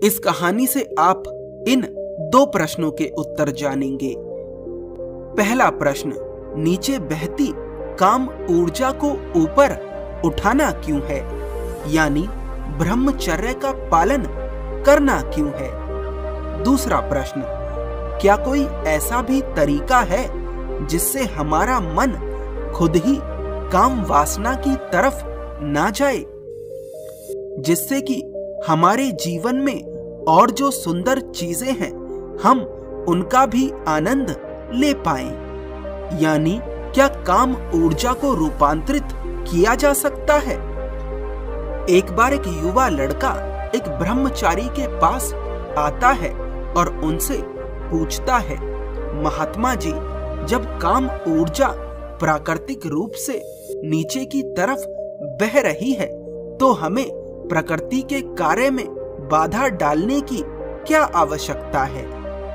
इस कहानी से आप इन 2 प्रश्नों के उत्तर जानेंगे। पहला प्रश्न, नीचे बहती काम ऊर्जा को ऊपर उठाना क्यों है, यानी ब्रह्मचर्य का पालन करना क्यों है। दूसरा प्रश्न, क्या कोई ऐसा भी तरीका है जिससे हमारा मन खुद ही काम वासना की तरफ ना जाए, जिससे कि हमारे जीवन में और जो सुंदर चीजें हैं हम उनका भी आनंद ले पाएं, यानी क्या काम ऊर्जा को रूपांतरित किया जा सकता है। एक बार एक युवा लड़का एक ब्रह्मचारी के पास आता है और उनसे पूछता है, महात्मा जी, जब काम ऊर्जा प्राकृतिक रूप से नीचे की तरफ बह रही है तो हमें प्रकृति के कार्य में बाधा डालने की क्या आवश्यकता है,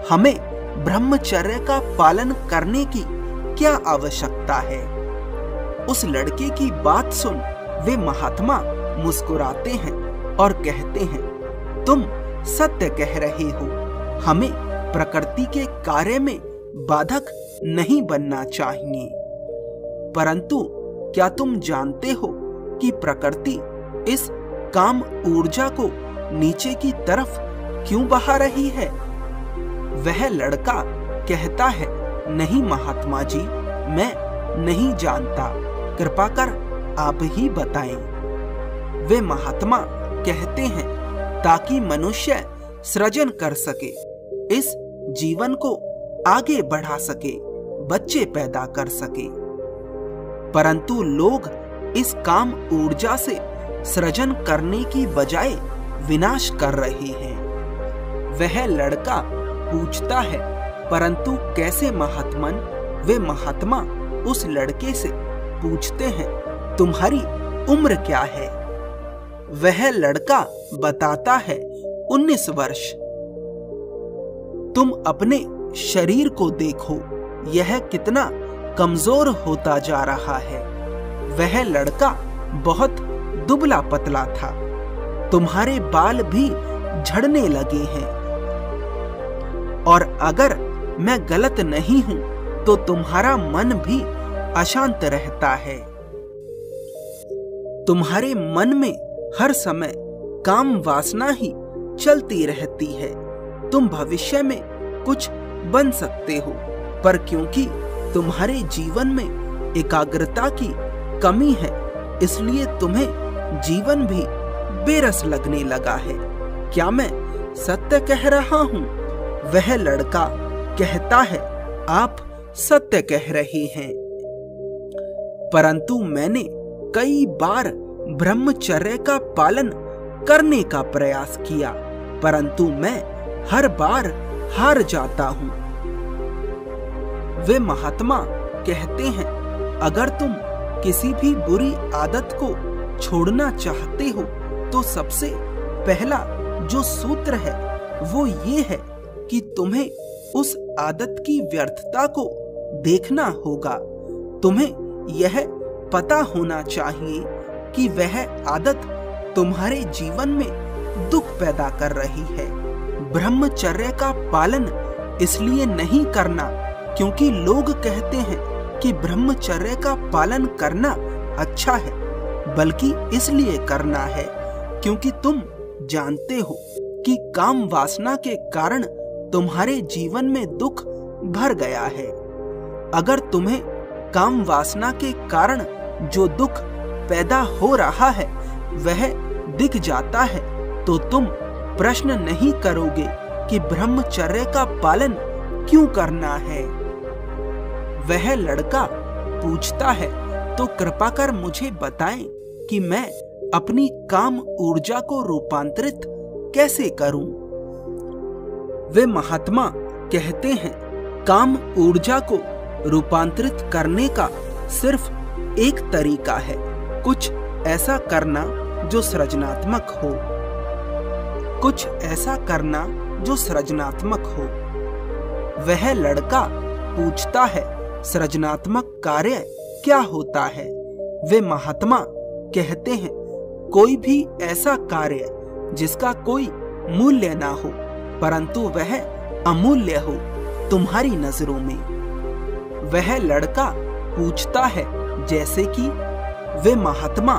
हमें ब्रह्मचर्य का पालन करने की क्या आवश्यकता है। उस लड़के की बात सुन वे महात्मा मुस्कुराते हैं और कहते हैं, तुम सत्य कह रहे हो, हमें प्रकृति के कार्य में बाधक नहीं बनना चाहिए। परंतु क्या तुम जानते हो कि प्रकृति इस काम ऊर्जा को नीचे की तरफ क्यों बहा रही है। वह लड़का कहता है, नहीं महात्मा जी, मैं नहीं जानता, कृपा कर आप ही बताएं। वे महात्मा कहते हैं, ताकि मनुष्य सृजन कर सके, इस जीवन को आगे बढ़ा सके, बच्चे पैदा कर सके। परंतु लोग इस काम ऊर्जा से सृजन करने की बजाय विनाश कर रहे हैं। वह लड़का पूछता है, परंतु कैसे महात्मन। वे महात्मा उस लड़के से पूछते हैं, तुम्हारी उम्र क्या है। वह लड़का बताता है, 19 वर्ष। तुम अपने शरीर को देखो, यह कितना कमजोर होता जा रहा है। वह लड़का बहुत दुबला पतला था, तुम्हारे बाल भी झड़ने लगे हैं, और अगर मैं गलत नहीं हूं तो तुम्हारा मन भी अशांत रहता है। तुम्हारे मन में हर समय काम वासना ही चलती रहती है। तुम भविष्य में कुछ बन सकते हो, पर क्योंकि तुम्हारे जीवन में एकाग्रता की कमी है, इसलिए तुम्हें जीवन भी बेरस लगने लगा है। क्या मैं सत्य कह रहा हूं? वह लड़का कहता है, आप सत्य कह रहे हैं, परंतु मैंने कई बार ब्रह्मचर्य का पालन करने का प्रयास किया, परंतु मैं हर बार हार जाता हूं। वे महात्मा कहते हैं, अगर तुम किसी भी बुरी आदत को छोड़ना चाहते हो तो सबसे पहला जो सूत्र है वो ये है कि तुम्हें उस आदत की व्यर्थता को देखना होगा। तुम्हें यह पता होना चाहिए कि वह आदत तुम्हारे जीवन में दुख पैदा कर रही है। ब्रह्मचर्य का पालन इसलिए नहीं करना क्योंकि लोग कहते हैं कि ब्रह्मचर्य का पालन करना अच्छा है, बल्कि इसलिए करना है क्योंकि तुम जानते हो कि काम वासना के कारण तुम्हारे जीवन में दुख भर गया है। अगर तुम्हें काम वासना के कारण जो दुख पैदा हो रहा है वह दिख जाता है तो तुम प्रश्न नहीं करोगे कि ब्रह्मचर्य का पालन क्यों करना है। वह लड़का पूछता है, तो कृपा कर मुझे बताएं कि मैं अपनी काम ऊर्जा को रूपांतरित कैसे करूं। वे महात्मा कहते हैं, काम ऊर्जा को रूपांतरित करने का सिर्फ एक तरीका है, कुछ ऐसा करना जो सृजनात्मक हो, कुछ ऐसा करना जो सृजनात्मक हो। वह लड़का पूछता है, सृजनात्मक कार्य क्या होता है। वे महात्मा कहते हैं, कोई भी ऐसा कार्य जिसका कोई मूल्य ना हो, परंतु वह अमूल्य हो तुम्हारी नजरों में। वह लड़का पूछता है जैसे कि वे महात्मा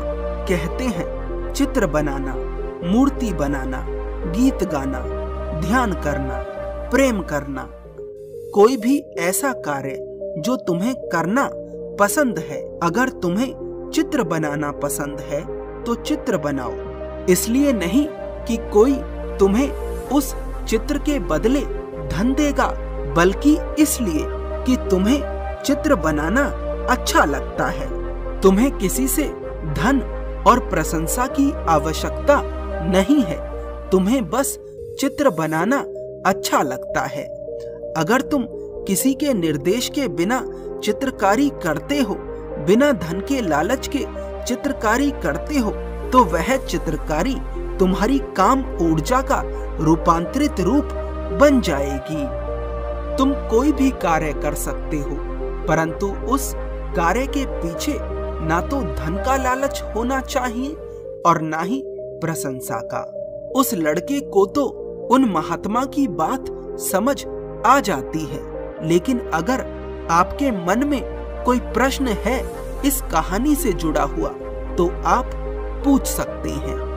कहते हैं चित्र बनाना, मूर्ति बनाना, गीत गाना, ध्यान करना, प्रेम करना, कोई भी ऐसा कार्य जो तुम्हें करना पसंद है। अगर तुम्हें चित्र बनाना पसंद है तो चित्र बनाओ, इसलिए नहीं कि कोई तुम्हें उस चित्र के बदले धन देगा, बल्कि इसलिए कि तुम्हें चित्र बनाना अच्छा लगता है। तुम्हें किसी से धन और प्रशंसा की आवश्यकता नहीं है, तुम्हें बस चित्र बनाना अच्छा लगता है। अगर तुम किसी के निर्देश के बिना चित्रकारी करते हो, बिना धन के लालच के चित्रकारी करते हो, तो वह चित्रकारी तुम्हारी काम ऊर्जा का रूपांतरित रूप बन जाएगी। तुम कोई भी कार्य कर सकते हो, परंतु उस कार्य के पीछे ना तो धन का लालच होना चाहिए और ना ही प्रशंसा का। उस लड़के को तो उन महात्मा की बात समझ आ जाती है, लेकिन अगर आपके मन में कोई प्रश्न है इस कहानी से जुड़ा हुआ, तो आप पूछ सकते हैं।